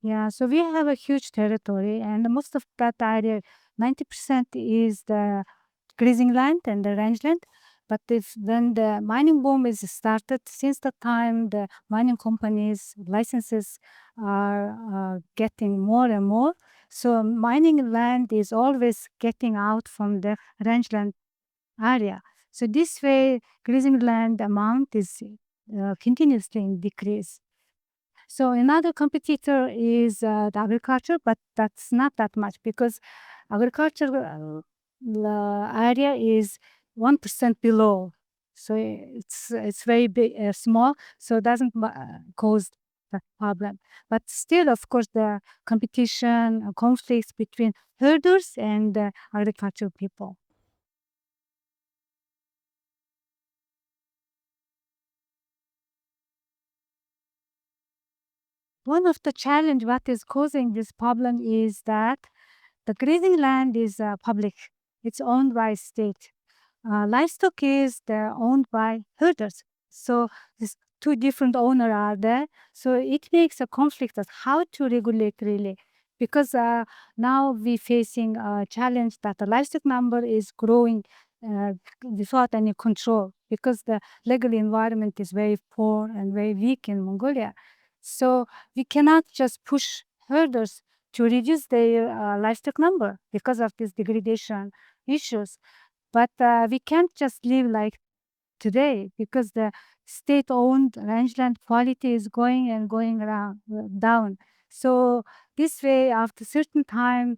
Yeah, so we have a huge territory, and most of that area, 90% is the grazing land and the rangeland. But if then the mining boom is started, since the time the mining companies licenses are getting more and more, so mining land is always getting out from the rangeland area. So this way, grazing land amount is continuously in decrease. So another competitor is the agriculture, but that's not that much because agriculture the area is 1% below. So it's very big, small, so it doesn't cause that problem. But still, of course, the competition, conflicts between herders and agricultural people. One of the challenge what is causing this problem is that the grazing land is public. It's owned by state. Livestock is owned by herders. So these two different owners are there. So it makes a conflict of how to regulate really. Because now we're facing a challenge that the livestock number is growing uh, without any control because the legal environment is very poor and very weak in Mongolia. So we cannot just push herders to reduce their livestock number because of this degradation issues. But we can't just live like today because the state-owned rangeland quality is going and going around down. So this way, after certain time,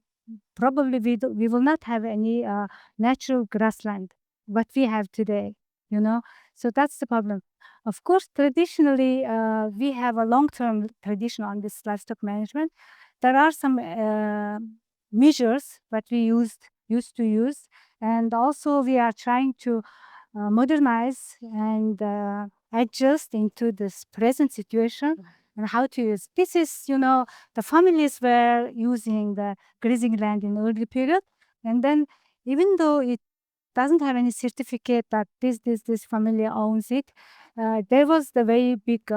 probably we will not have any natural grassland, what we have today, you know. So that's the problem. Of course, traditionally, we have a long-term tradition on this livestock management. There are some measures that we used to use, and also we are trying to modernize and adjust into this present situation and how to use. This is, the families were using the grazing land in early period, and then even though it doesn't have any certificate that this family owns it, there was the very big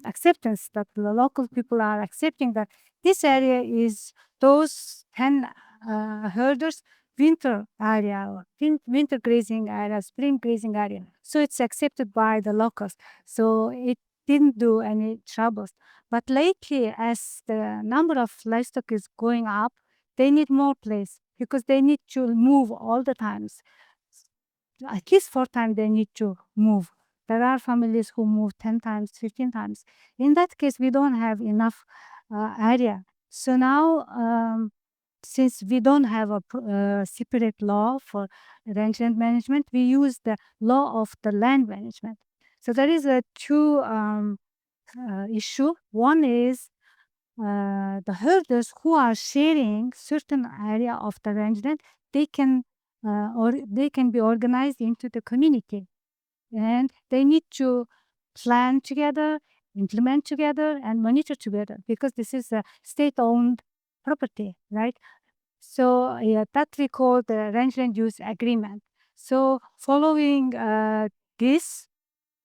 acceptance that the local people are accepting that this area is those 10 herders winter area or winter grazing area, spring grazing area. So it's accepted by the locals. So it didn't do any troubles. But lately, as the number of livestock is going up, they need more place because they need to move all the times. At least 4 times they need to move. There are families who move 10 times, 15 times. In that case, we don't have enough area. So now, since we don't have a separate law for rangeland management, we use the law of the land management. So there is a two issue. One is the herders who are sharing certain area of the rangeland, they can or they can be organized into the community, and they need to plan together, implement together, and monitor together because this is a state-owned property, right? So yeah, that we call the rangeland use agreement. So following this,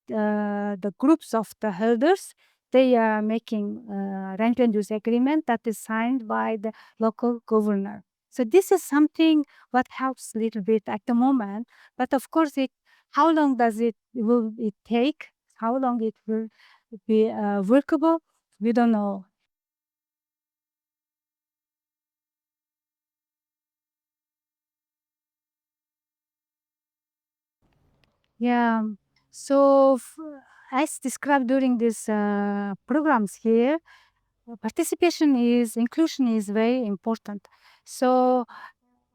the groups of the herders, they are making rangeland use agreement that is signed by the local governor. So this is something what helps a little bit at the moment, but of course, how long does it will it take? How long it will be workable? We don't know. Yeah. So as described during these programs here, participation is inclusion is very important. So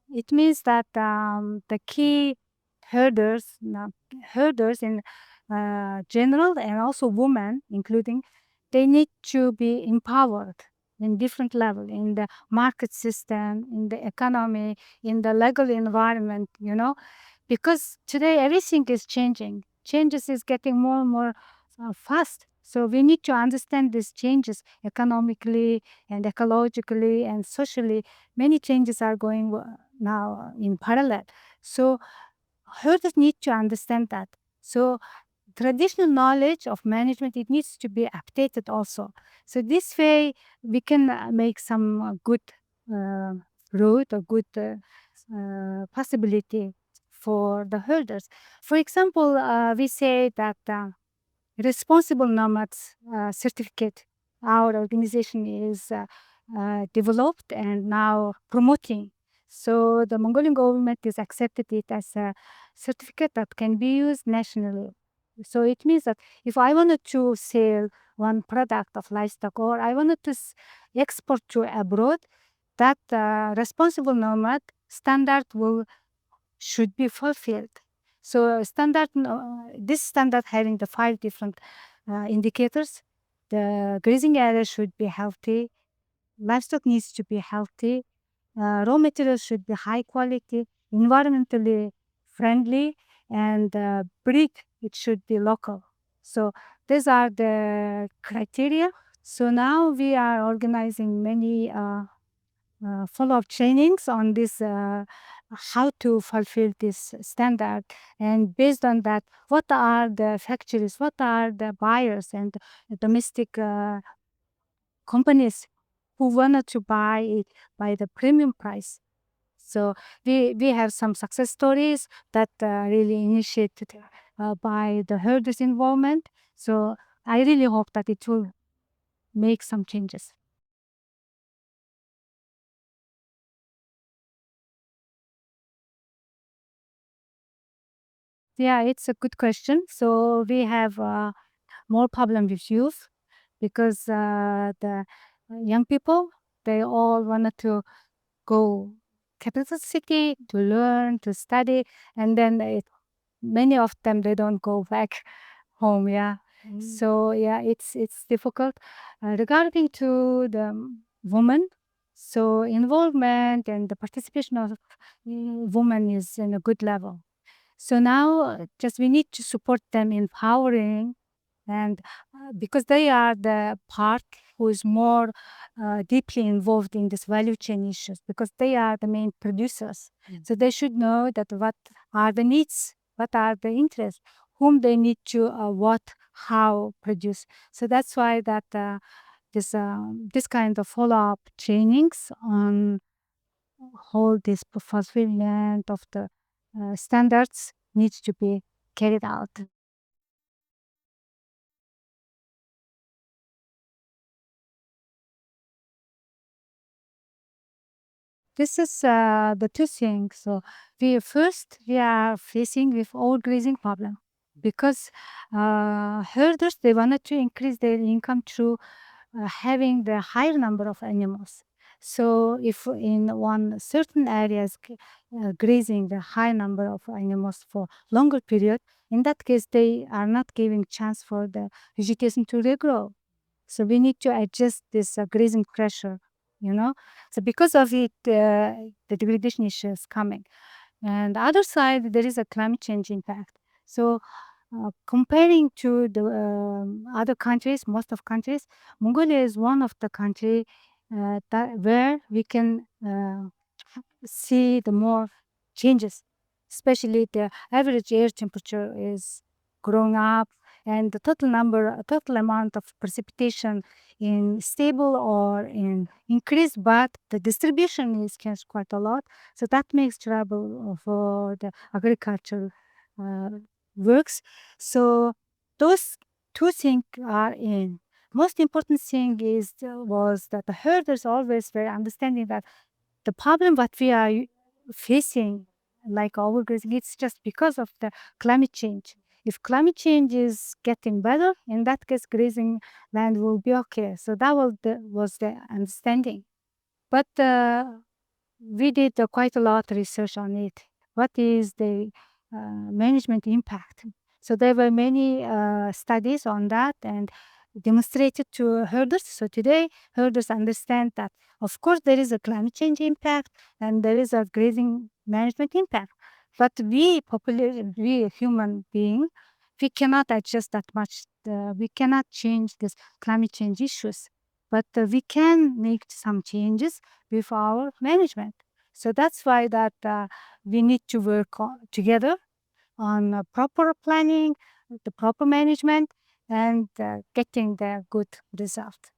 it means that the key herders, herders in general and also women, including, they need to be empowered in different level in the market system, in the economy, in the legal environment. Because today everything is changing. Changes is getting more and more fast. So we need to understand these changes economically and ecologically and socially. Many changes are going now in parallel. So herders need to understand that. So traditional knowledge of management, it needs to be updated also. So this way we can make some good route or good possibility for the herders. For example, we say that responsible nomads certificate our organization is developed and now promoting. So the Mongolian government has accepted it as a certificate that can be used nationally. So it means that if I wanted to sell one product of livestock or I wanted to export to abroad, that responsible nomad standard should be fulfilled. So this standard having the 5 different indicators. The grazing area should be healthy, livestock needs to be healthy, raw materials should be high quality, environmentally friendly, and breed, it should be local. So these are the criteria. So now we are organizing many follow-up trainings on this, how to fulfill this standard. And based on that, what are the factories, what are the buyers and domestic companies who wanted to buy it by the premium price. So we have some success stories that really initiated by the herders' involvement. So I really hope that it will make some changes. Yeah, it's a good question. So we have more problem with youth because the young people, they all wanted to go capital city to learn, to study, and then many of them, they don't go back home. Yeah. So yeah, it's difficult. Regarding to the women, so involvement and the participation of women is in a good level. So now just we need to support them, empowering, and because they are the part who is more deeply involved in this value chain issues, because they are the main producers. So they should know that what are the needs, what are the interests, whom they need to what, how produce. So that's why that this kind of follow-up trainings on whole this fulfillment of the standards needs to be carried out. This is the two things. So we are facing with all grazing problem because herders, they wanted to increase their income through having the higher number of animals. So if in one certain areas grazing the high number of animals for longer period, in that case they are not giving chance for the vegetation to regrow. So we need to adjust this grazing pressure, you know. So because of it, the degradation issue is coming. And the other side, there is a climate change impact. So comparing to the other countries, most of countries, Mongolia is one of the country where we can see the more changes, especially the average air temperature is growing up, and the total amount of precipitation in stable or in increased, but the distribution is changed quite a lot. So that makes trouble for the agriculture uh, works. So those two things are in. Most important thing is was that the herders always were understanding that the problem what we are facing, like overgrazing, it's just because of the climate change. If climate change is getting better, in that case, grazing land will be okay. So that was the understanding. But we did quite a lot of research on it. What is the management impact? So there were many studies on that and demonstrated to herders. So today, herders understand that, of course, there is a climate change impact and there is a grazing management impact. But we human being, we cannot adjust that much. We cannot change this climate change issues, but we can make some changes with our management. So that's why that we need to work together on proper planning, the proper management, and getting the good result.